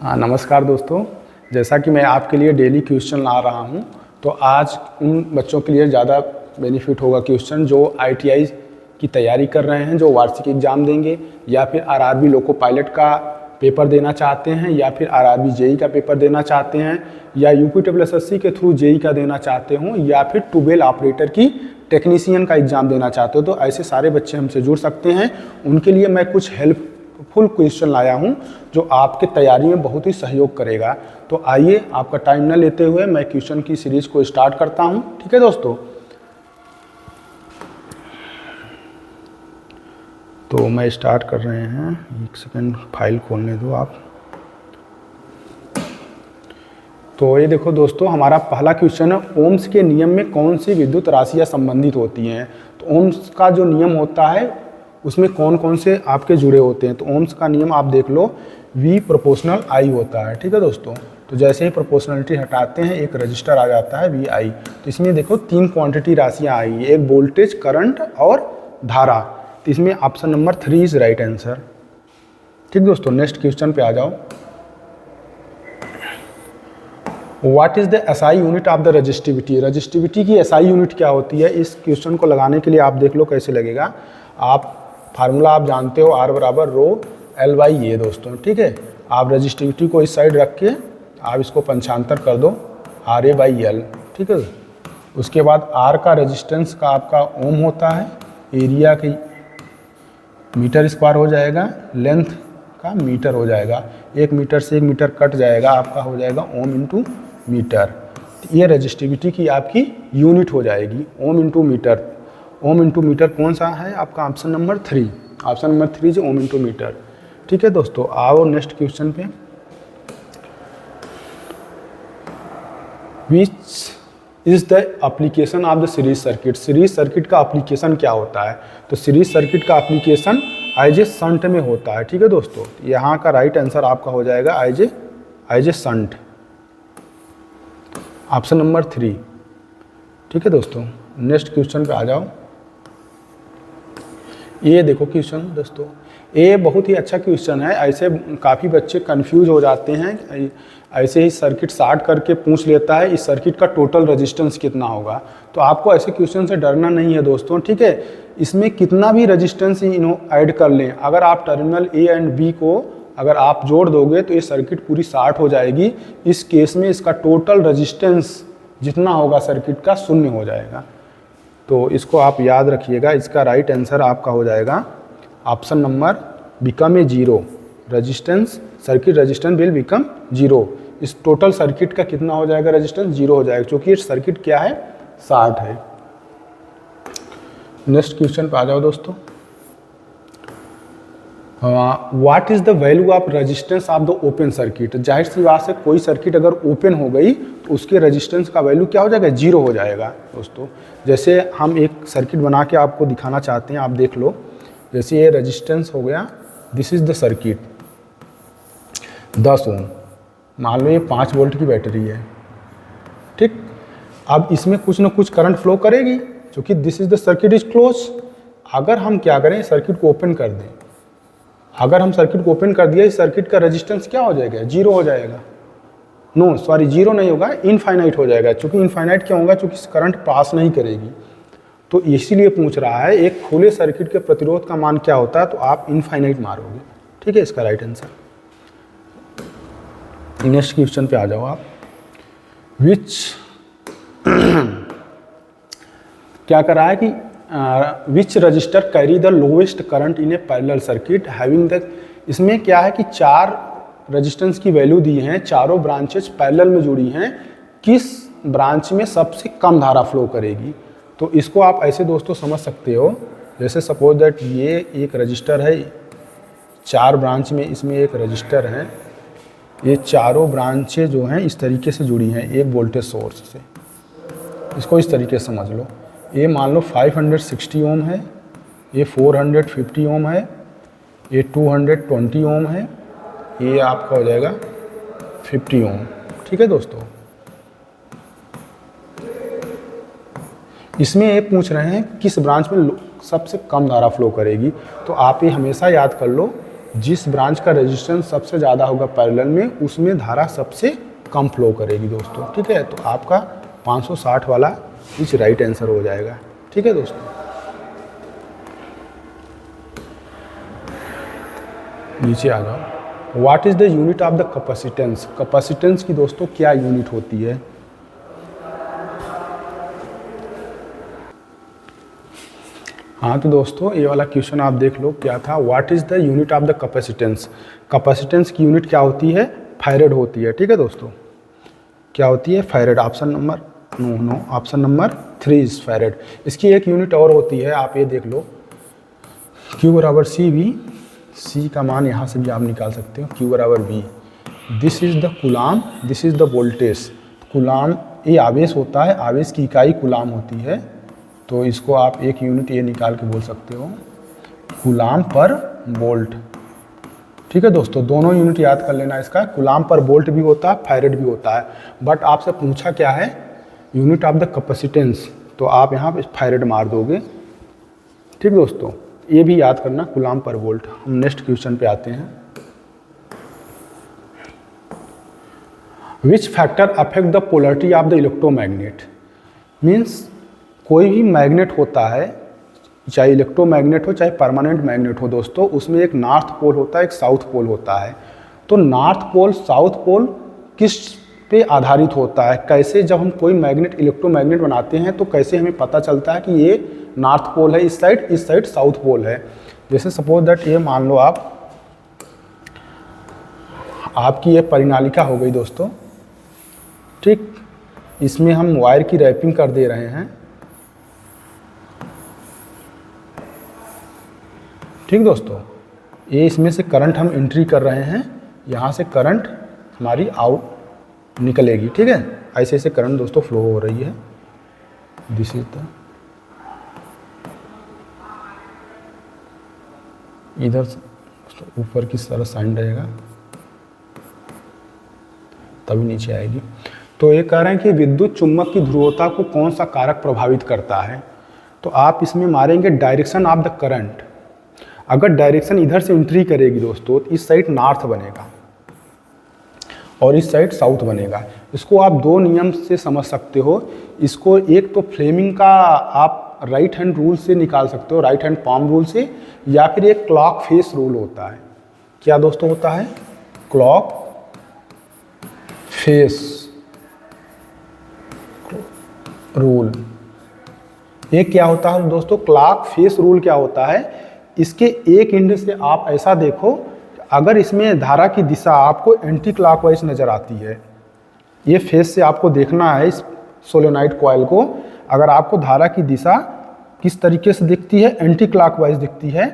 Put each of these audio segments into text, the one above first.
हाँ, नमस्कार दोस्तों। जैसा कि मैं आपके लिए डेली क्वेश्चन ला रहा हूँ, तो आज उन बच्चों के लिए ज़्यादा बेनिफिट होगा क्वेश्चन जो आईटीआई की तैयारी कर रहे हैं, जो वार्षिक एग्ज़ाम देंगे या फिर आरआरबी लोको पायलट का पेपर देना चाहते हैं या फिर आरआरबी जेई का पेपर देना चाहते हैं या यूपीएसएससी के थ्रू जेई का देना चाहते हो या फिर ट्यूबवेल ऑपरेटर की टेक्नीशियन का एग्ज़ाम देना चाहते हो। तो ऐसे सारे बच्चे हमसे जुड़ सकते हैं। उनके लिए मैं कुछ हेल्पफुल क्वेश्चन लाया हूं जो आपके तैयारी में बहुत ही सहयोग करेगा। तो आइए, आपका टाइम न लेते हुए मैं क्वेश्चन की सीरीज को स्टार्ट करता हूं। ठीक है दोस्तों, तो मैं स्टार्ट कर रहे हैं। एक सेकंड, फाइल खोलने दो आप। तो ये देखो दोस्तों, हमारा पहला क्वेश्चन है, ओम्स के नियम में कौन सी विद्युत राशियाँ संबंधित होती हैं। तो ओम्स का जो नियम होता है उसमें कौन कौन से आपके जुड़े होते हैं। तो ओम्स का नियम आप देख लो, V प्रोपोर्शनल I होता है। ठीक है दोस्तों, तो जैसे ही प्रोपोर्शनलिटी हटाते हैं एक रजिस्टर आ जाता है VI। तो इसमें देखो तीन क्वांटिटी राशियाँ आई है, एक वोल्टेज, करंट और धारा। तो इसमें option number 3 is right answer. ठीक दोस्तों, नेक्स्ट क्वेश्चन पे आ जाओ। What is the SI unit of the resistivity. Resistivity की एसआई यूनिट क्या होती है, इस क्वेश्चन को लगाने के लिए आप देख लो कैसे लगेगा। आप फार्मूला आप जानते हो, R बराबर रो L बाई ए दोस्तों। ठीक है, आप रजिस्टिविटी को इस साइड रख के आप इसको पंचांतर कर दो, RA बाई L। ठीक है, उसके बाद R का रेजिस्टेंस का आपका ओम होता है, एरिया की मीटर स्क्वायर हो जाएगा, लेंथ का मीटर हो जाएगा, 1 मीटर से 1 मीटर कट जाएगा, आपका हो जाएगा ओम इंटू मीटर। ये रजिस्टिविटी की आपकी यूनिट हो जाएगी, ohm into metre. Ohm into metre कौन सा है आपका, ऑप्शन नंबर 3। ऑप्शन नंबर 3 जो ओम इंटू मीटर। ठीक है दोस्तों, आओ नेक्स्ट क्वेश्चन पे। Which is the application of the series circuit. Series circuit का एप्लीकेशन क्या होता है। तो सीरीज सर्किट का एप्लीकेशन एज ए शंट में होता है। ठीक है दोस्तों, यहाँ का राइट आंसर आपका हो जाएगा as a shunt, option number 3। ठीक है दोस्तों, नेक्स्ट क्वेश्चन पे आ जाओ। ये देखो क्वेश्चन दोस्तों, ये बहुत ही अच्छा क्वेश्चन है। ऐसे काफ़ी बच्चे कंफ्यूज हो जाते हैं, ऐसे ही सर्किट शॉर्ट करके पूछ लेता है इस सर्किट का टोटल रेजिस्टेंस कितना होगा। तो आपको ऐसे क्वेश्चन से डरना नहीं है दोस्तों। ठीक है, इसमें कितना भी रेजिस्टेंस ऐड कर लें, अगर आप टर्मिनल A एंड B को अगर आप जोड़ दोगे तो ये सर्किट पूरी शॉर्ट हो जाएगी। इस केस में इसका टोटल रेजिस्टेंस जितना होगा सर्किट का 0 हो जाएगा। तो इसको आप याद रखिएगा। इसका राइट आंसर आपका हो जाएगा option number become a 0। Resistance, circuit resistance will become 0। इस टोटल सर्किट का कितना हो जाएगा, रेजिस्टेंस 0 हो जाएगा, क्योंकि ये सर्किट क्या है, शॉर्ट है। नेक्स्ट क्वेश्चन पे आ जाओ दोस्तों। What is the value of resistance of the open circuit. जाहिर सी बात है, कोई सर्किट अगर ओपन हो गई तो उसके रेजिस्टेंस का वैल्यू क्या हो जाएगा, 0 हो जाएगा दोस्तों। जैसे हम एक सर्किट बना के आपको दिखाना चाहते हैं, आप देख लो। जैसे ये रेजिस्टेंस हो गया, दिस इज द सर्किट 10 ओम, मान लो ये 5 वोल्ट की बैटरी है। ठीक, अब इसमें कुछ ना कुछ करंट फ्लो करेगी, क्योंकि this is the circuit is close. अगर हम क्या करें, सर्किट को ओपन कर दें, अगर हम सर्किट को ओपन कर दिया, इस सर्किट का रेजिस्टेंस क्या हो जाएगा, 0 हो जाएगा। नो सॉरी, 0 नहीं होगा, इनफाइनाइट हो जाएगा। क्योंकि इनफाइनाइट क्या होगा, क्योंकि करंट पास नहीं करेगी। तो इसीलिए पूछ रहा है एक खुले सर्किट के प्रतिरोध का मान क्या होता है, तो आप इनफाइनाइट मारोगे। ठीक है, इसका राइट आंसर। नेक्स्ट क्वेश्चन पे आ जाओ आप। विच क्या कर रहा है कि which register carry the lowest current in a parallel circuit having the. इसमें क्या है कि 4 रेजिस्टेंस की वैल्यू दी हैं, चारों ब्रांचेस पैरेलल में जुड़ी हैं, किस ब्रांच में सबसे कम धारा फ्लो करेगी। तो इसको आप ऐसे दोस्तों समझ सकते हो, जैसे सपोज दैट ये एक रजिस्टर है, 4 ब्रांच में इसमें एक रजिस्टर है, ये चारों ब्रांचें जो हैं इस तरीके से जुड़ी हैं एक वोल्टेज सोर्स से। इसको इस तरीके से समझ लो, ये मान लो 560 ओम है, ये 450 ओम है, ये 220 ओम है, ये आपका हो जाएगा 50 ओम। ठीक है दोस्तों, इसमें ये पूछ रहे हैं किस ब्रांच में सबसे कम धारा फ्लो करेगी। तो आप ये हमेशा याद कर लो जिस ब्रांच का रेजिस्टेंस सबसे ज़्यादा होगा पैरेलल में, उसमें धारा सबसे कम फ्लो करेगी दोस्तों। ठीक है, तो आपका 560 वाला इस राइट आंसर हो जाएगा। ठीक है दोस्तों, नीचे आ जाओ। What is the unit of the capacitance? Capacitance की दोस्तों क्या यूनिट होती है? हाँ तो दोस्तों ये वाला क्वेश्चन आप देख लो, क्या था, what is the unit of the capacitance? Capacitance की यूनिट क्या होती है? फैरेड होती है। ठीक है दोस्तों, क्या होती है? Farad. Option number no, option number 3 is farad. इसकी एक यूनिट और होती है, आप ये देख लो, Q बराबर CV। C का मान यहाँ से भी आप निकाल सकते हो, Q बराबर V। This is the कुलाम, this is the voltage. कुलाम ये आवेश होता है, आवेश की इकाई कुलाम होती है, तो इसको आप एक यूनिट ये निकाल के बोल सकते हो कुलाम पर वोल्ट। ठीक है दोस्तों, दोनों यूनिट याद कर लेना इसका, कुलाम पर वोल्ट भी होता है, फैरेड भी होता है। बट आपसे पूछा क्या है? यूनिट ऑफ द कैपेसिटेंस, तो आप यहाँ पे फैरेड मार दोगे। ठीक दोस्तों, ये भी याद करना, कुलाम पर वोल्ट। हम नेक्स्ट क्वेश्चन पे आते हैं। Which factor affect the polarity of the electromagnet? Means कोई भी मैग्नेट होता है, चाहे इलेक्ट्रोमैग्नेट हो चाहे परमानेंट मैग्नेट हो दोस्तों, उसमें एक नॉर्थ पोल होता है, एक साउथ पोल होता है। तो नॉर्थ पोल साउथ पोल किस पे आधारित होता है? कैसे, जब हम कोई मैग्नेट इलेक्ट्रोमैग्नेट बनाते हैं तो कैसे हमें पता चलता है कि ये नॉर्थ पोल है इस साइड साउथ पोल है? जैसे सपोज दैट ये मान लो आपकी ये परिनालिका हो गई दोस्तों। ठीक, इसमें हम वायर की रैपिंग कर दे रहे हैं। ठीक दोस्तों, ये इसमें से करंट हम एंट्री कर रहे हैं, यहाँ से करंट हमारी आउट निकलेगी। ठीक है, ऐसे ऐसे करंट दोस्तों फ्लो हो रही है। दिस इज द, इधर ऊपर की तरफ साइन रहेगा तभी नीचे आएगी। तो ये कह रहे हैं कि विद्युत चुम्बक की ध्रुवता को कौन सा कारक प्रभावित करता है? तो आप इसमें मारेंगे डायरेक्शन ऑफ द करंट। अगर डायरेक्शन इधर से एंट्री करेगी दोस्तों, तो इस साइड नॉर्थ बनेगा और इस साइड साउथ बनेगा। इसको आप दो नियम से समझ सकते हो। इसको एक तो फ्लेमिंग का आप राइट हैंड रूल से निकाल सकते हो, राइट हैंड पाम रूल से, या फिर एक क्लॉक फेस रूल होता है। क्या दोस्तों होता है? Clock face rule. ये क्या होता है दोस्तों? क्लॉक फेस रूल क्या होता है? इसके एक एंड से आप ऐसा देखो, अगर इसमें धारा की दिशा आपको एंटी क्लॉकवाइज नज़र आती है, ये फेस से आपको देखना है इस सोलेनोइड कॉइल को, अगर आपको धारा की दिशा किस तरीके से दिखती है, एंटी क्लॉकवाइज दिखती है,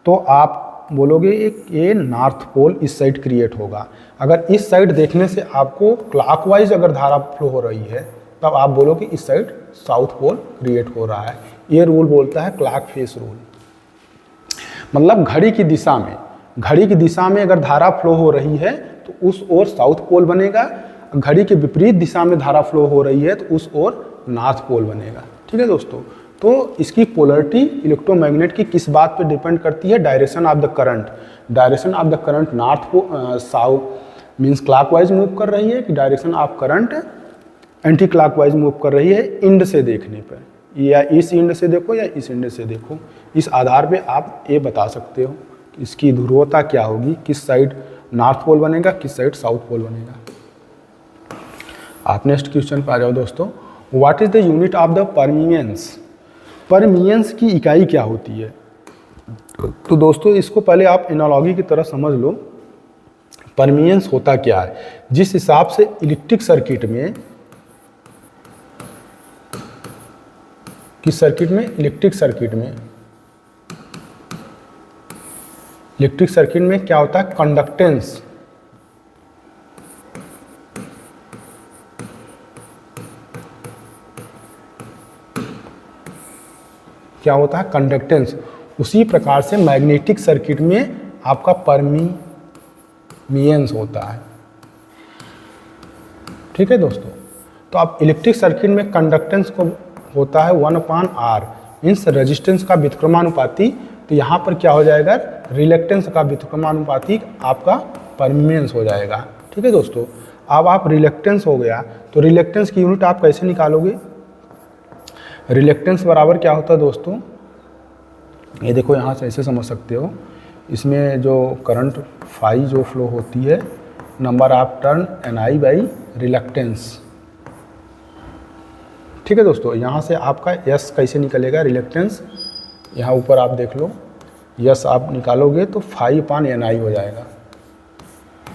तो आप बोलोगे एक ये नॉर्थ पोल इस साइड क्रिएट होगा। अगर इस साइड देखने से आपको क्लॉकवाइज अगर धारा फ्लो हो रही है, तब आप बोलोगे इस साइड साउथ पोल क्रिएट हो रहा है। ये रूल बोलता है क्लॉक फेस रूल। मतलब घड़ी की दिशा में अगर धारा फ्लो हो रही है तो उस ओर साउथ पोल बनेगा, घड़ी के विपरीत दिशा में धारा फ्लो हो रही है तो उस ओर नॉर्थ पोल बनेगा। ठीक है दोस्तों, तो इसकी पोलरिटी इलेक्ट्रोमैग्नेट की किस बात पे डिपेंड करती है? Direction of the current. Direction of the current north south means clockwise move कर रही है कि direction of current anti clockwise move कर रही है इंड से देखने पर, या इस इंड से देखो या इस इंड से देखो। इस आधार पे आप ये बता सकते हो कि इसकी ध्रुवता क्या होगी, किस साइड नॉर्थ पोल बनेगा, किस साइड साउथ पोल बनेगा। आप नेक्स्ट क्वेश्चन पे आ जाओ दोस्तों। What is the unit of the परमियंस? परमियंस की इकाई क्या होती है? तो दोस्तों इसको पहले आप एनालॉजी की तरह समझ लो। परमियंस होता क्या है? जिस हिसाब से इलेक्ट्रिक सर्किट में इलेक्ट्रिक सर्किट में क्या होता है? कंडक्टेंस। क्या होता है? कंडक्टेंस। उसी प्रकार से मैग्नेटिक सर्किट में आपका परमियंस होता है। ठीक है दोस्तों, तो आप इलेक्ट्रिक सर्किट में कंडक्टेंस को होता है 1/R, मीन्स रेजिस्टेंस का व्युत्क्रमानुपाती तो यहाँ पर क्या हो जाएगा, रिलेक्टेंस का व्युत्क्रमानुपाती आपका परमीनेंस हो जाएगा। ठीक है दोस्तों, अब आप रिलेक्टेंस हो गया तो रिलेक्टेंस की यूनिट आप कैसे निकालोगे। रिलेक्टेंस बराबर क्या होता है दोस्तों, ये देखो यहाँ से ऐसे समझ सकते हो, इसमें जो करंट फाई जो फ्लो होती है, number of turn NI by reluctance. ठीक है दोस्तों, यहाँ से आपका S कैसे निकलेगा, रिलेक्टेंस यहाँ ऊपर आप देख लो, S आप निकालोगे तो 5/NI हो जाएगा,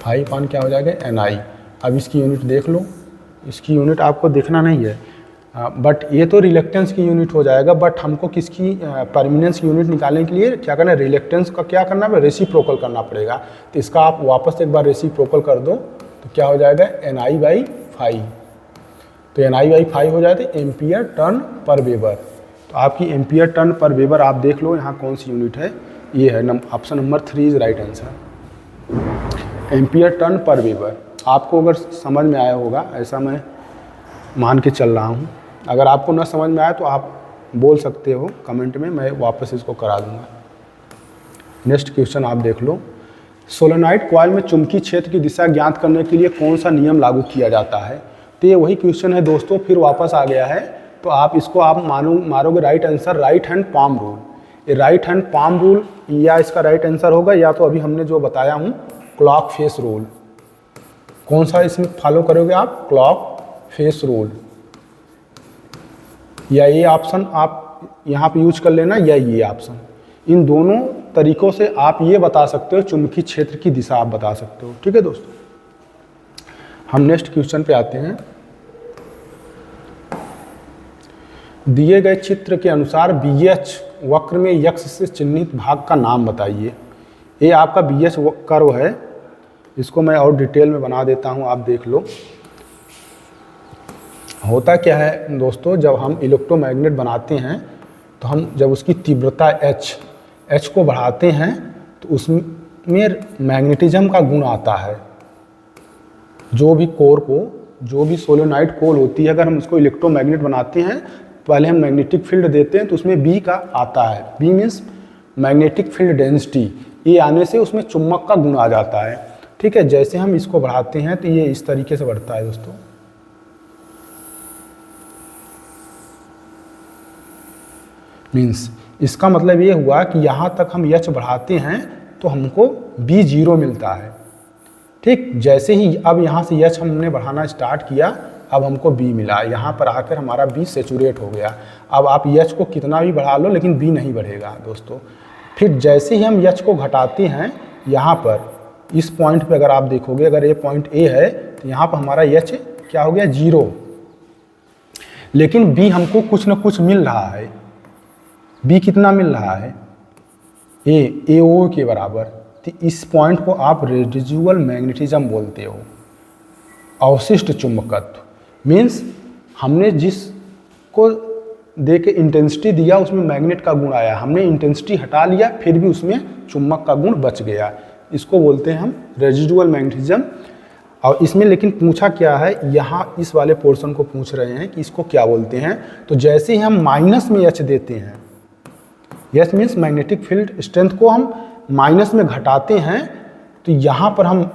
5 क्या हो जाएगा NI। अब इसकी यूनिट देख लो, इसकी यूनिट आपको देखना नहीं है, बट ये तो रिलेक्टेंस की यूनिट हो जाएगा, बट हमको किसकी परमीनेंस की यूनिट निकालने के लिए क्या करना है, रिलेक्टेंस का क्या करना है, रेसिप्रोकल करना पड़ेगा। तो इसका आप वापस एक बार रेसिप्रोकल कर दो तो क्या हो जाएगा NI/5। तो NI/5 हो जाए तो एम्पियर टर्न पर वेबर। तो आपकी एम्पियर टर्न पर वेबर आप देख लो यहाँ कौन सी यूनिट है, ये है option number 3 is right answer, ampere turn पर वेबर। आपको अगर समझ में आया होगा, ऐसा मैं मान के चल रहा हूँ। अगर आपको ना समझ में आया तो आप बोल सकते हो कमेंट में, मैं वापस इसको करा दूंगा। नेक्स्ट क्वेश्चन आप देख लो, सोलेनॉइड कॉइल में चुंबकीय क्षेत्र की दिशा ज्ञात करने के लिए कौन सा नियम लागू किया जाता है। तो ये वही क्वेश्चन है दोस्तों, फिर वापस आ गया है। तो आप इसको आप मारोगे right answer, right hand palm rule. ये राइट हैंड पाम रूल या इसका राइट आंसर होगा, या तो अभी हमने जो बताया हूँ क्लॉक फेस रूल। कौन सा इसमें फॉलो करोगे आप, क्लॉक फेस रूल, या ये ऑप्शन आप यहाँ पे यूज कर लेना, या ये ऑप्शन। इन दोनों तरीकों से आप ये बता सकते हो, चुंबकीय क्षेत्र की दिशा आप बता सकते हो। ठीक है दोस्तों, हम नेक्स्ट क्वेश्चन पे आते हैं। दिए गए चित्र के अनुसार BH वक्र में यक्ष से चिन्हित भाग का नाम बताइए। ये आपका BH कर्व है, इसको मैं और डिटेल में बना देता हूँ, आप देख लो। होता क्या है दोस्तों, जब हम इलेक्ट्रोमैग्नेट बनाते हैं तो हम जब उसकी तीव्रता H को बढ़ाते हैं तो उसमें मैग्नेटिज्म का गुण आता है। जो भी कोर को, जो भी सोलेनॉइड कोर होती है, अगर हम उसको इलेक्ट्रोमैग्नेट बनाते हैं, पहले हम मैग्नेटिक फील्ड देते हैं तो उसमें B का आता है। B means magnetic field density, ये आने से उसमें चुंबक का गुण आ जाता है। ठीक है, जैसे हम इसको बढ़ाते हैं तो ये इस तरीके से बढ़ता है दोस्तों। मीन्स इसका मतलब ये हुआ कि यहाँ तक हम H बढ़ाते हैं तो हमको B 0 मिलता है। ठीक, जैसे ही अब यहाँ से H हमने बढ़ाना स्टार्ट किया, अब हमको B मिला, यहाँ पर आकर हमारा B सेचुरेट हो गया। अब आप H को कितना भी बढ़ा लो लेकिन B नहीं बढ़ेगा दोस्तों। फिर जैसे ही हम H को घटाते हैं, यहाँ पर इस पॉइंट पे अगर आप देखोगे, अगर ये पॉइंट A है तो यहाँ पर हमारा H क्या हो गया, 0। लेकिन B हमको कुछ ना कुछ मिल रहा है। B कितना मिल रहा है, AO के बराबर। तो इस पॉइंट को आप रेडिजुअल मैग्नेटिज्म बोलते हो, अवशिष्ट चुंबकत्व। मीन्स हमने जिसको दे के इंटेंसिटी दिया उसमें मैग्नेट का गुण आया, हमने इंटेंसिटी हटा लिया फिर भी उसमें चुंबक का गुण बच गया, इसको बोलते हैं हम रेजिडुअल मैग्नेटिज्म। और इसमें लेकिन पूछा क्या है, यहाँ इस वाले पोर्शन को पूछ रहे हैं कि इसको क्या बोलते हैं। तो जैसे ही हम माइनस में H देते हैं, H means magnetic field strength को हम माइनस में घटाते हैं, तो यहाँ पर हम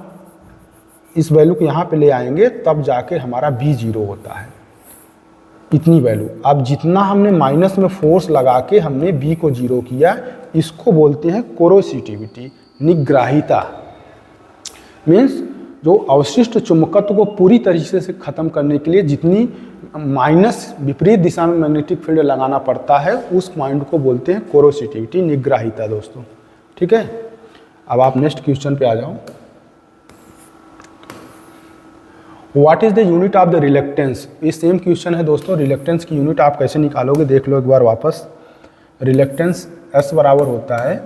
इस वैल्यू को यहाँ पे ले आएंगे, तब जाके हमारा B 0 होता है, इतनी वैल्यू। अब जितना हमने माइनस में फोर्स लगा के हमने B को 0 किया, इसको बोलते हैं कोरोसिटिविटी, निग्राहिता। मीन्स जो अवशिष्ट चुंबकत्व को पूरी तरीके से खत्म करने के लिए जितनी माइनस विपरीत दिशा में मैग्नेटिक फील्ड लगाना पड़ता है, उस पॉइंट को बोलते हैं कोरोसिटिविटी, निग्राहिता दोस्तों। ठीक है, अब आप नेक्स्ट क्वेश्चन पे आ जाओ। What is the unit of the reluctance. ये सेम क्वेश्चन है दोस्तों, रिलेक्टेंस की यूनिट आप कैसे निकालोगे देख लो एक बार वापस। रिलेक्टेंस S बराबर होता है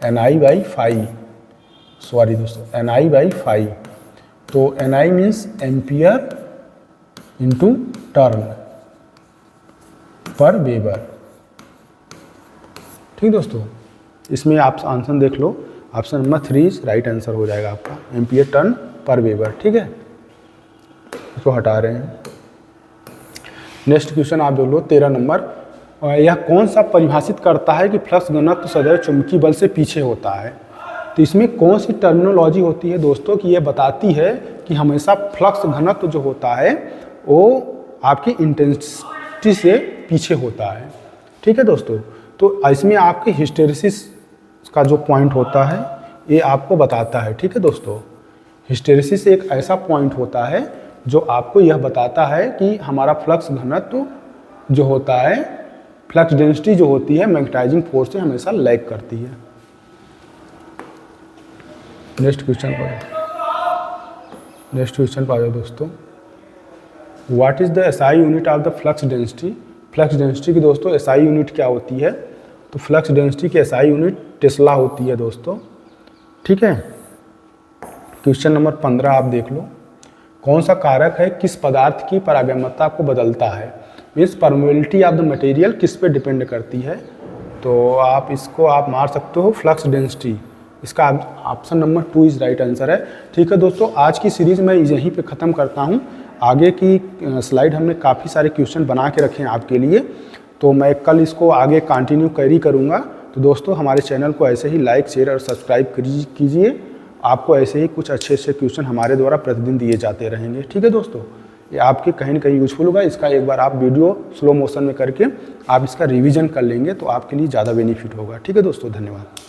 NI/φ, सॉरी दोस्तों NI/φ। तो NI means ampere into turn पर वेबर। ठीक दोस्तों, इसमें आप आंसर देख लो, ऑप्शन नंबर 3 राइट आंसर हो जाएगा आपका, एम्पियर टर्न पर वेबर। ठीक है, इसको हटा रहे हैं। नेक्स्ट क्वेश्चन आप देख लो 13 नंबर। यह कौन सा परिभाषित करता है कि फ्लक्स घनत्व सदैव चुंबकीय बल से पीछे होता है। तो इसमें कौन सी टर्मिनोलॉजी होती है दोस्तों कि यह बताती है कि हमेशा फ्लक्स घनत्व जो होता है वो आपकी इंटेंसिटी से पीछे होता है। ठीक है दोस्तों, तो इसमें आपके हिस्टेरिसिस का जो पॉइंट होता है ये आपको बताता है। ठीक है दोस्तों, हिस्टेरिसिस एक ऐसा पॉइंट होता है जो आपको यह बताता है कि हमारा फ्लक्स घनत्व जो होता है, फ्लक्स डेंसिटी जो होती है मैग्नेटाइजिंग फोर्स से हमेशा लैग करती है। नेक्स्ट क्वेश्चन पर आ जाओ दोस्तों। What is the SI unit of the flux density. Flux density की दोस्तों एसआई यूनिट क्या होती है। तो फ्लक्स डेंसिटी की एसआई यूनिट टेस्ला होती है दोस्तों। ठीक है, क्वेश्चन नंबर 15 आप देख लो। कौन सा कारक है किस पदार्थ की पारगम्यता को बदलता है। Means permeability of the material किस पे डिपेंड करती है। तो आप इसको आप मार सकते हो फ्लक्स डेंसिटी। इसका option number 2 is right answer है। ठीक है दोस्तों, आज की सीरीज़ मैं यहीं पे ख़त्म करता हूँ। आगे की स्लाइड हमने काफ़ी सारे क्वेश्चन बना के रखे हैं आपके लिए, तो मैं कल इसको आगे कंटिन्यू कैरी करूँगा। तो दोस्तों हमारे चैनल को ऐसे ही लाइक शेयर और सब्सक्राइब कीजिए। आपको ऐसे ही कुछ अच्छे अच्छे क्वेश्चन हमारे द्वारा प्रतिदिन दिए जाते रहेंगे। ठीक है दोस्तों, ये आपके कहीं ना कहीं यूजफुल होगा। इसका एक बार आप वीडियो स्लो मोशन में करके आप इसका रिवीजन कर लेंगे तो आपके लिए ज़्यादा बेनिफिट होगा। ठीक है दोस्तों, धन्यवाद।